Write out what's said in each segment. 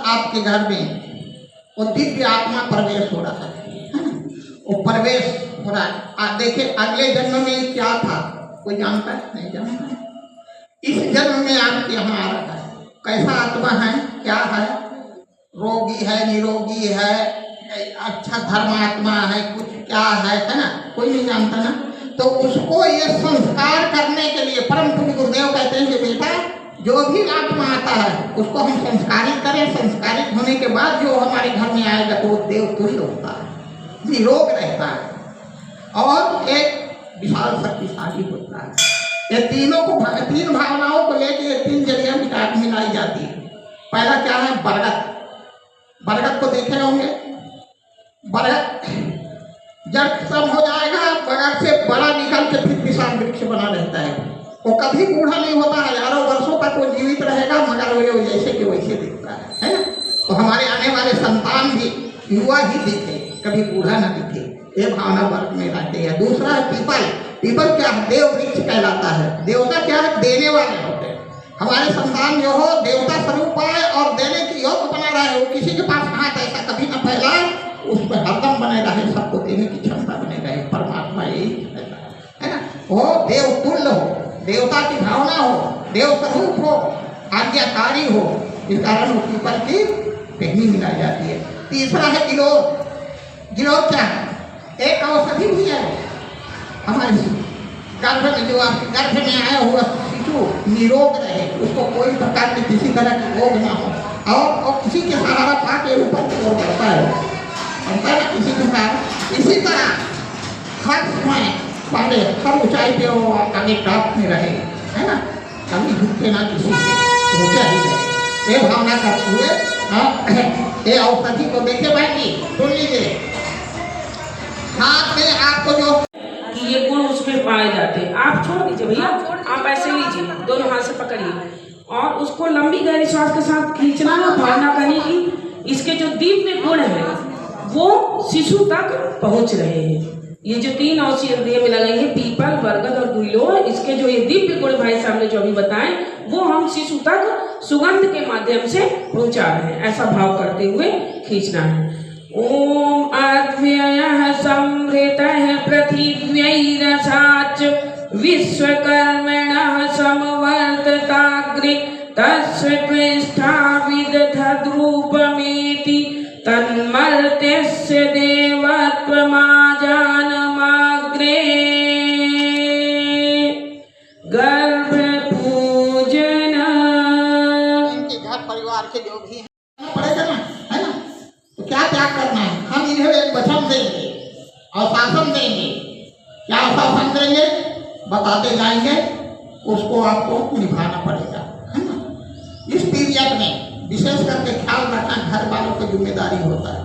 आपके घर में वो दिव्य आत्मा प्रवेश हो रहा है ना? वो प्रवेश हो रहा है। आप देखिए अगले जन्म में क्या था, कोई जानता है? नहीं जानता। इस जन्म में आपके यहाँ आ रहा है। कैसा आत्मा है, क्या है? रोगी है, निरोगी है, अच्छा धर्मात्मा है, कुछ क्या है ना? कोई नहीं जानता ना। तो उसको ये संस्कार करने के लिए परम पूज्य गुरुदेव कहते हैं कि बेटा जो भी आत्मा आता है उसको हम संस्कारित करें। संस्कारित होने के बाद जो हमारे घर में आएगा तो वो देव तुल्य होता है, निरोग रहता है और एक विशाल शक्तिशाली होता है। ये तीनों को, तीन भावनाओं को लेकर ये तीन जरिया मिलाई जाती है। पहला क्या है? बरगद। बरगद को देखे होंगे। बरगद जब खत्म हो जाएगा, बरगद से बड़ा निकल के फिर विशाल वृक्ष बना रहता है। वो कभी बूढ़ा नहीं होता, हजारों वर्षों तक वो जीवित रहेगा, मगर वो जैसे कि वैसे दिखता है ना? तो हमारे आने वाले संतान भी युवा ही दिखे, कभी बूढ़ा ना दिखे। ये भावना वर्ग में रहती है। दूसरा है पीपल। पीपल क्या है? देव वृक्ष कहलाता है। देवता क्या है? देने वाले होते हैं। हमारे संतान जो हो देवता स्वरूप पाए और देने की योग्य बना रहे, वो किसी के पास हाथ ऐसा कभी न फैलाए, उस पर हरदम बने रहे, सबको देने की क्षमता बने रहे। परमात्मा यही है ना? वो देव तुल्य हो, देवता की भावना हो, देव स्वरूप हो, आज्ञाकारी हो। इस कारण वो पीपल की टहनी मिलाई जाती है। तीसरा है गिलोय। गिलोय क्या है? एक औषधि भी है। हमारे गर्भ में जो आपके गर्भ में आया हुआ शिशु निरोग रहे, उसको कोई प्रकार की किसी तरह की रोग ना हो और किसी के सहारा पाके ऊपर की ओर बढ़ता है किसी के साथ। इसी तरह हर समय पहले हर ऊंचाई पे वो आगे टॉप में रहे, है ना? कभी झुकते ना, किसी से ऊंचा ही रहे। ये भावना करते हुए ये औषधि को देखे भाई, सुन लीजिए। हाथ में आपको जो कि ये गुण उसमें पाए जाते हैं, आप छोड़ दीजिए भैया, आप ऐसे लीजिए, दोनों हाथ से पकड़िए और उसको लंबी गहरी श्वास के साथ खींचना है, भावना करनी कि इसके जो दिव्य गुण है वो शिशु तक पहुंच रहे हैं। ये जो तीन औषधियां में लगाई है, पीपल, बरगद और गिलोय, इसके जो ये दिव्य गुण भाई साहब ने जो भी बताए वो हम शिशु तक सुगंध के माध्यम से पहुंचा रहे हैं। ऐसा भाव करते हुए खींचना है। ओम अव्ययः संवृतः पृथिव्यैरसाच विश्वकर्मणः समवर्तताग्रे तस्य पृष्ठाविदधद्रूपमेति तन्मर्त्यस्य देवत्वमाजानमाग्रे। गर्भ पूजन। इनके घर परिवार के जो भी हैं पड़ेगा ना, है ना? तो क्या त्याग करना है? हम इन्हें एक वचन देंगे और शासन देंगे। क्या शासन देंगे बताते जाएंगे, उसको आपको निभाना पड़ेगा, है ना? इस पीरियड में विशेष करके ख्याल रखना, घर वालों की जिम्मेदारी होता है।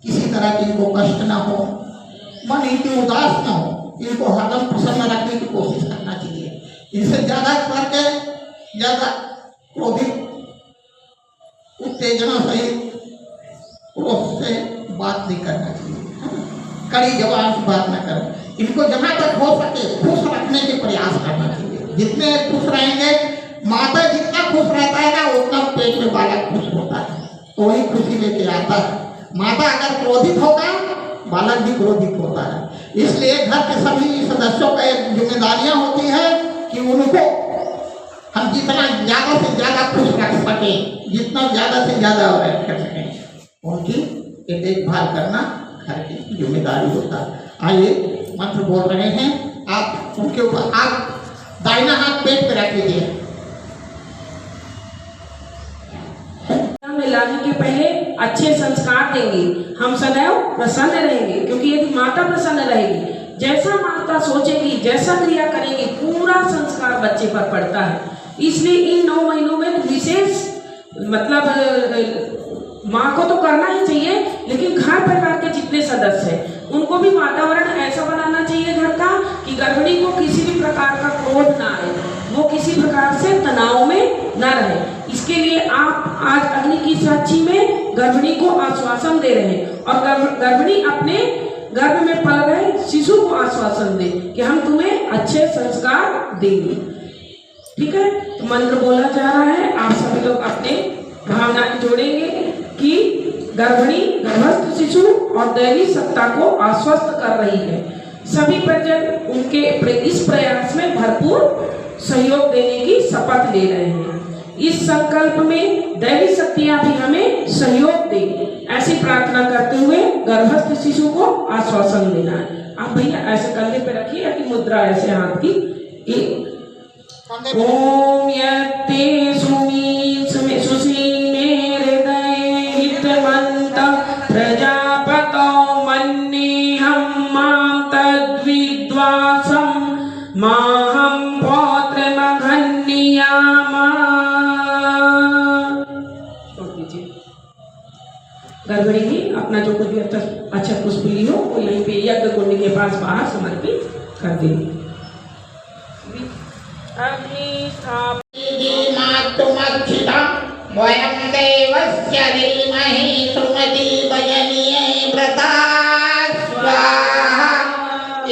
किसी तरह की इनको कष्ट ना हो, मन इनकी उदास ना हो, इनको हरदम प्रसन्न रखने की कोशिश करना चाहिए। इनसे ज्यादा करके ज्यादा क्रोधित उत्तेजना सहित क्रोध से बात नहीं करना चाहिए, कड़ी जबान से बात न करें। इनको जहां तक हो सके खुश रखने के प्रयास करना चाहिए। जितने खुश रहेंगे, माता जितना खुश रहता है ना, उतना पेट में बालक खुश होता है, तो वही खुशी लेके आता है। माता अगर क्रोधित होगा, बालक भी क्रोधित होता है। इसलिए घर के सभी सदस्यों का एक जिम्मेदारियां होती है कि उनको हम जितना ज्यादा से ज्यादा खुश रख सके, जितना ज्यादा से ज्यादा कर सकें, उनकी देखभाल करना घर की जिम्मेदारी होता है। आइए मंत्र बोल रहे हैं, आप उनके ऊपर आप दाहिना हाथ पेट पे रख लीजिए। लाने के पहले अच्छे संस्कार देंगे, हम सदैव प्रसन्न रहेंगे, क्योंकि यदि माता प्रसन्न रहेगी, जैसा माता सोचेगी, जैसा क्रिया करेगी, पूरा संस्कार बच्चे पर पड़ता है। इसलिए इन 9 महीनों में विशेष मतलब माँ को तो करना ही चाहिए, लेकिन घर परिवार के जितने सदस्य हैं उनको भी वातावरण ऐसा बनाना चाहिए घर का कि गर्भिणी को किसी भी प्रकार का क्रोध ना आए, वो किसी प्रकार से तनाव में ना रहे। इसके लिए आप आज अग्नि की साक्षी में गर्भिणी को आश्वासन दे रहे हैं और गर्भिणी अपने गर्भ में पल रहे शिशु को आश्वासन दे कि हम तुम्हें अच्छे संस्कार देंगे। ठीक है, तो मंत्र बोला जा रहा है, आप सभी लोग अपने भावनाएं जोड़ेंगे कि गर्भिणी गर्भस्थ शिशु और दैवी सत्ता को आश्वस्त कर रही है। सभी परिजन उनके इस प्रयास में भरपूर सहयोग देने की शपथ ले रहे हैं। इस संकल्प में दैवी शक्तियां भी हमें सहयोग दें, ऐसी प्रार्थना करते हुए गर्भस्थ शिशु को आश्वासन देना है। आप भैया ऐसे कंधे पे रखिए कि मुद्रा ऐसे हाथ की। ओम यत्ते सुसीमे हृदये हितवन्तः प्रजापतौ मन्येऽहं मां तद्विद्वांसं माहं पौत्रमघन्यामा। गर्भिणी भी अपना जो कुछ भी अच्छा पुष्प ली हो वो यहीं पे यज्ञ कुंड के पास बाहर समर्पित कर देंगे। वयं देवस्य धीमहि सुमति भजनीये व्रता स्वाहा।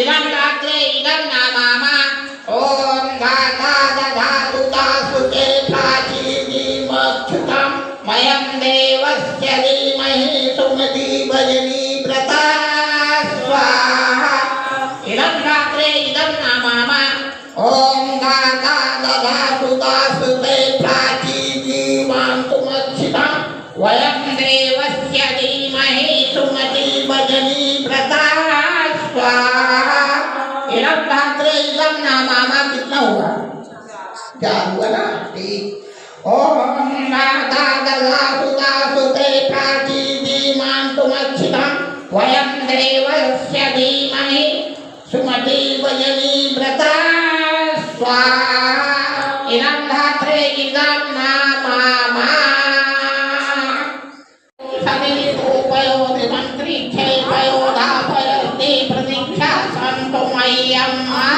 इदं रात्रे इदं नामामा ॐ गाता दधातु दासुते प्राचीदीमक्षुतं वयं देवस्य धीमहि सुमति भजनी व्रता स्वाहा। इदं रात्रे इदं नामामा ॐ गाता दधातु दासुते प्राचीदीमक्षुतं वयं देवस्य धीमहि सुमति भजनी व्रता स्वाहा। इदं रात्रे इदं नामामा कितना हुआ? 4 हुआ ना? ठीक। ओम गाता दधातु दासुते प्राचीदीमक्षुतं वयं देवस्य धीमहि सुमति भजनी व्रता स्वाहा। इदं रात्रे इदं नामामा सवितोपयोधि मन्त्रिक्षे पयोधापयस्ते प्रतीक्षा सन्तु मय्यम्मा।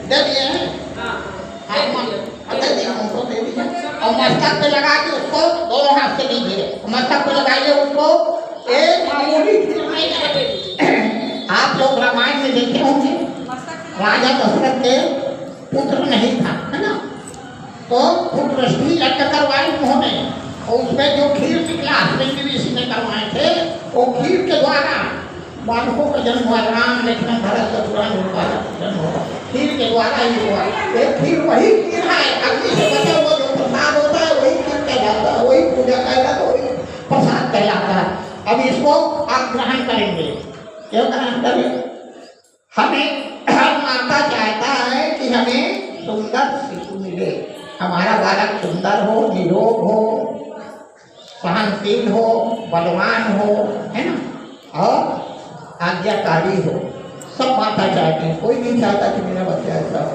दे दिए हैं? दे दिया उनको, दे दिया। और मस्तक पे लगा के उसको दोनों हाथ से लीजिए, मस्तक पे लगाइए उसको। एक मामूली आप लोग रामायण में देखे होंगे, राजा दशरथ के पुत्र नहीं था, है ना? तो पुत्रष्टि यज्ञ करवाई उन्होंने, और उसमें जो खीर निकला हस्बैंड ऋषि ने करवाए थे, वो खीर के द्वारा बालकों का जन्म हुआ। राम लक्ष्मण भरत शत्रुघ्न का जन्म हुआ खीर के द्वारा ही हुआ। ये खीर वही खीर है, अग्नि से बचा हुआ जो प्रसाद होता है वही खीर कहलाता है, वही पूजा कहलाता है, वही प्रसाद कहलाता है। अब इसको आप ग्रहण करेंगे। क्यों ग्रहण करें? हमें हर माता चाहता है कि हमें सुंदर शिशु मिले, हमारा बालक सुंदर हो, निरोग हो, सहनशील हो, बलवान हो, है ना, और आज्ञाकारी हो। सब माता चाहती है, कोई नहीं चाहता कि मेरा बच्चा ऐसा हो।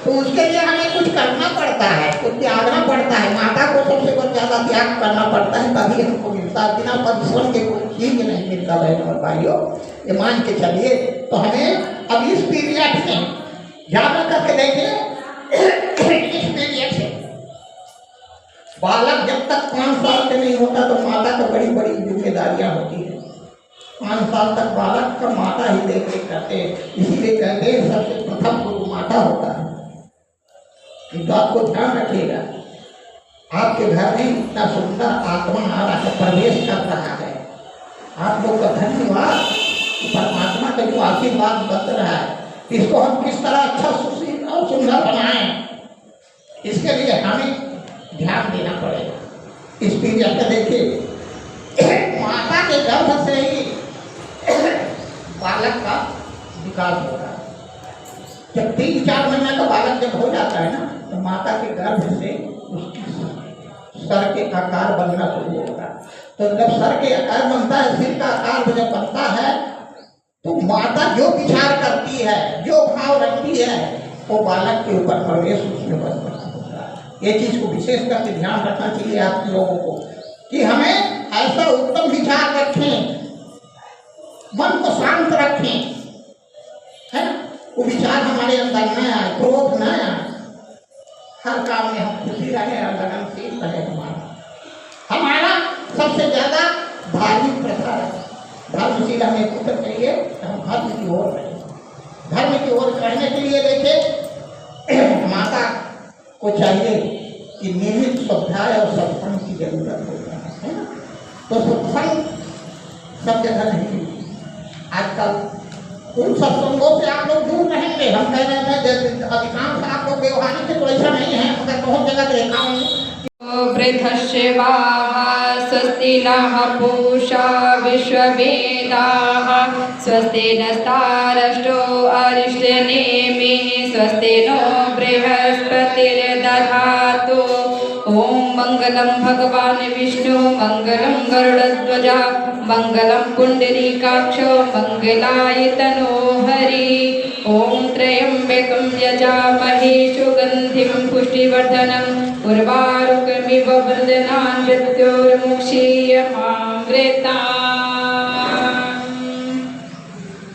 तो उसके लिए हमें कुछ करना पड़ता है, कुछ त्यागना पड़ता है। माता को सबसे बहुत ज्यादा त्याग करना पड़ता है, तभी हमको मिलता है। बिना परिश्रम के कोई चीज नहीं मिलता बहनों और भाइयों, ये मान के चलिए। तो हमें अब इस पीरियड में ध्यान करके देखें, इस पीरियड से बालक जब तक 5 साल के नहीं होता तो माता को बड़ी बड़ी जिम्मेदारियां होती है। 5 साल तक बालक का माता ही देख रेख करते हैं, इसीलिए कहते हैं सबसे प्रथम गुरु माता होता है। तो आपको ध्यान रखिएगा, आपके घर में इतना सुंदर आत्मा आ रहा है, प्रवेश कर रहा है। आप लोग का धन्यवाद, परमात्मा का जो आशीर्वाद बच रहा है, इसको हम किस तरह अच्छा सुशील और सुंदर बनाएं, इसके लिए हमें ध्यान देना पड़ेगा। इस पीरियड का देखिए, माता के गर्भ से ही बालक का विकास होता है। जब 3-4 महीने का बालक जब हो जाता है ना, तो माता के गर्भ से उसकी सर के आकार बनना शुरू होता है। तो जब सर के आकार बनता है, सिर का आकार जब बनता है, तो माता जो विचार करती है, जो भाव रखती है, वो बालक के ऊपर प्रवेश उसमें बनता है। ये चीज को विशेष करके ध्यान रखना चाहिए आप लोगों को, कि हमें ऐसा उत्तम विचार रखें, मन को शांत रखें, है ना, वो विचार हमारे अंदर न आए, क्रोध न आए, हर काम में हम खुशी रहे और लगनशील रहे। हमारा सबसे ज्यादा धार्मिक प्रथा है, धर्मशील हमें पुत्र चाहिए, हम धर्म की ओर रहे। धर्म की ओर करने के लिए देखे माता को चाहिए कि नियमित स्वाध्याय और सत्संग की जरूरत होता है ना। तो सत्संग सब जगह नहीं मिलती आजकल। उन सत्संगों से आप लोग दूर रहेंगे। हम कह रहे थे अधिकांश आप लोग व्यवहारिक से तो ऐसा नहीं है, मगर बहुत जगह देखा हूँ। वृद्धश्रवाः स्वस्ति नः पूषा विश्ववेदाः स्वस्ति नस्तारष्टो अरिष्टनेमिः स्वस्ति नो बृहस्पतिर्दधातु। ॐ मङ्गलं भगवान् विष्णु मङ्गलं गरुडध्वजा मङ्गलं पुण्डरीकाक्षो मङ्गलायतनो हरि। ॐ त्र्यम्बकं यजामहे सुगन्धिं पुष्टिवर्धनम् उर्वारुकमिव वन्दनान् मृत्योर्मुक्षीयमामृतात्।